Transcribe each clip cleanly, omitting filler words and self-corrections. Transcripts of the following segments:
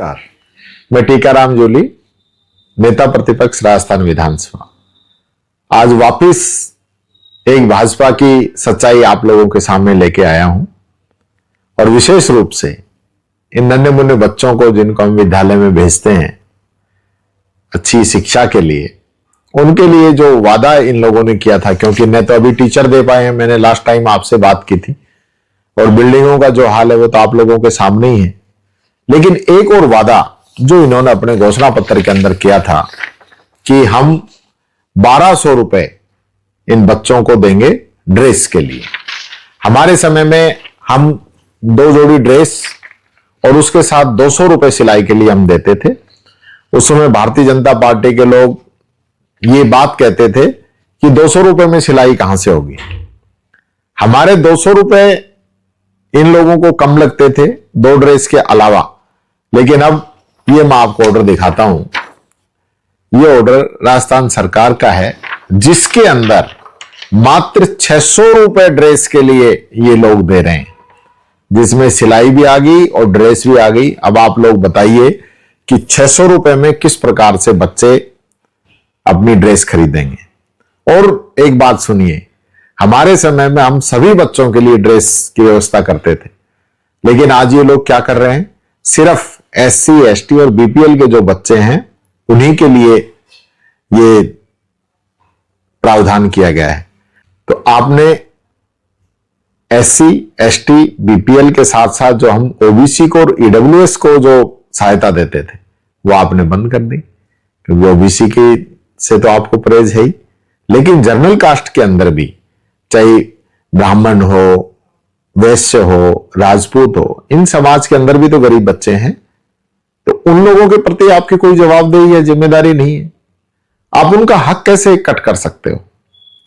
नमस्कार, मैं टीकाराम जूली, नेता प्रतिपक्ष राजस्थान विधानसभा। आज वापिस एक भाजपा की सच्चाई आप लोगों के सामने लेके आया हूं और विशेष रूप से इन नन्हे मुन्ने बच्चों को जिनको हम विद्यालय में भेजते हैं अच्छी शिक्षा के लिए, उनके लिए जो वादा इन लोगों ने किया था, क्योंकि न तो अभी टीचर दे पाए हैं, मैंने लास्ट टाइम आपसे बात की थी, और बिल्डिंगों का जो हाल है वो तो आप लोगों के सामने ही है। लेकिन एक और वादा जो इन्होंने अपने घोषणा पत्र के अंदर किया था कि हम 1200 रुपए इन बच्चों को देंगे ड्रेस के लिए। हमारे समय में हम 2 जोड़ी ड्रेस और उसके साथ 200 रुपए सिलाई के लिए हम देते थे। उस समय भारतीय जनता पार्टी के लोग ये बात कहते थे कि 200 रुपए में सिलाई कहां से होगी। हमारे 200 रुपए इन लोगों को कम लगते थे 2 ड्रेस के अलावा। लेकिन अब ये मैं आपको ऑर्डर दिखाता हूं। ये ऑर्डर राजस्थान सरकार का है, जिसके अंदर मात्र 600 रुपए ड्रेस के लिए ये लोग दे रहे हैं, जिसमें सिलाई भी आ गई और ड्रेस भी आ गई। अब आप लोग बताइए कि 600 रुपए में किस प्रकार से बच्चे अपनी ड्रेस खरीदेंगे। और एक बात सुनिए, हमारे समय में हम सभी बच्चों के लिए ड्रेस की व्यवस्था करते थे, लेकिन आज ये लोग क्या कर रहे हैं, सिर्फ SC, ST और BPL के जो बच्चे हैं उन्हीं के लिए ये प्रावधान किया गया है। तो आपने SC, ST, BPL के साथ साथ जो हम OBC को और EWS को जो सहायता देते थे वो आपने बंद कर दी, क्योंकि OBC की से तो आपको परहेज है ही। लेकिन जनरल कास्ट के अंदर भी, चाहे ब्राह्मण हो, वैश्य हो, राजपूत हो, इन समाज के अंदर भी तो गरीब बच्चे हैं। तो उन लोगों के प्रति आपकी कोई जवाबदेही या जिम्मेदारी नहीं है। आप उनका हक कैसे कट कर सकते हो?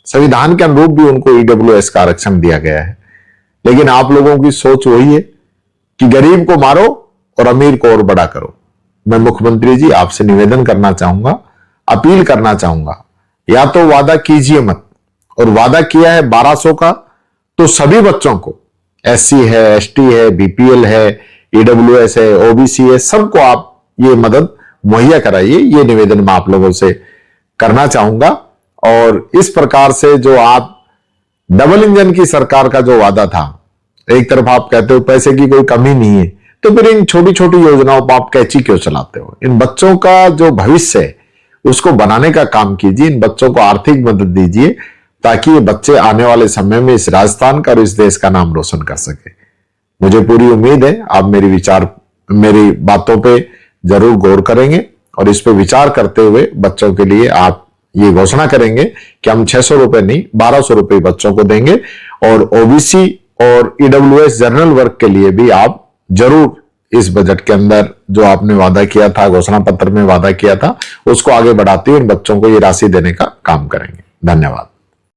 संविधान के अनुरूप भी उनको EWS का आरक्षण दिया गया है, लेकिन आप लोगों की सोच वही है कि गरीब को मारो और अमीर को और बड़ा करो। मैं मुख्यमंत्री जी आपसे निवेदन करना चाहूंगा, अपील करना चाहूंगा, या तो वादा कीजिए मत, और वादा किया है 1200 का तो सभी बच्चों को, SC है, ST है, BPL है, EWS है, OBC है, सबको आप ये मदद मुहैया कराइए। ये निवेदन मैं आप लोगों से करना चाहूंगा। और इस प्रकार से जो आप डबल इंजन की सरकार का जो वादा था, एक तरफ आप कहते हो पैसे की कोई कमी नहीं है, तो फिर इन छोटी छोटी योजनाओं पर आप कैची क्यों चलाते हो? इन बच्चों का जो भविष्य है उसको बनाने का काम कीजिए, इन बच्चों को आर्थिक मदद दीजिए, ताकि ये बच्चे आने वाले समय में इस राजस्थान का और इस देश का नाम रोशन कर सके। मुझे पूरी उम्मीद है आप मेरी बातों पे जरूर गौर करेंगे और इस पे विचार करते हुए बच्चों के लिए आप ये घोषणा करेंगे कि हम 600 रुपए नहीं 1200 रुपए बच्चों को देंगे। और OBC और EWS जनरल वर्ग के लिए भी आप जरूर इस बजट के अंदर जो आपने वादा किया था, घोषणा पत्र में वादा किया था, उसको आगे बढ़ाते हुए इन बच्चों को ये राशि देने का काम करेंगे। धन्यवाद।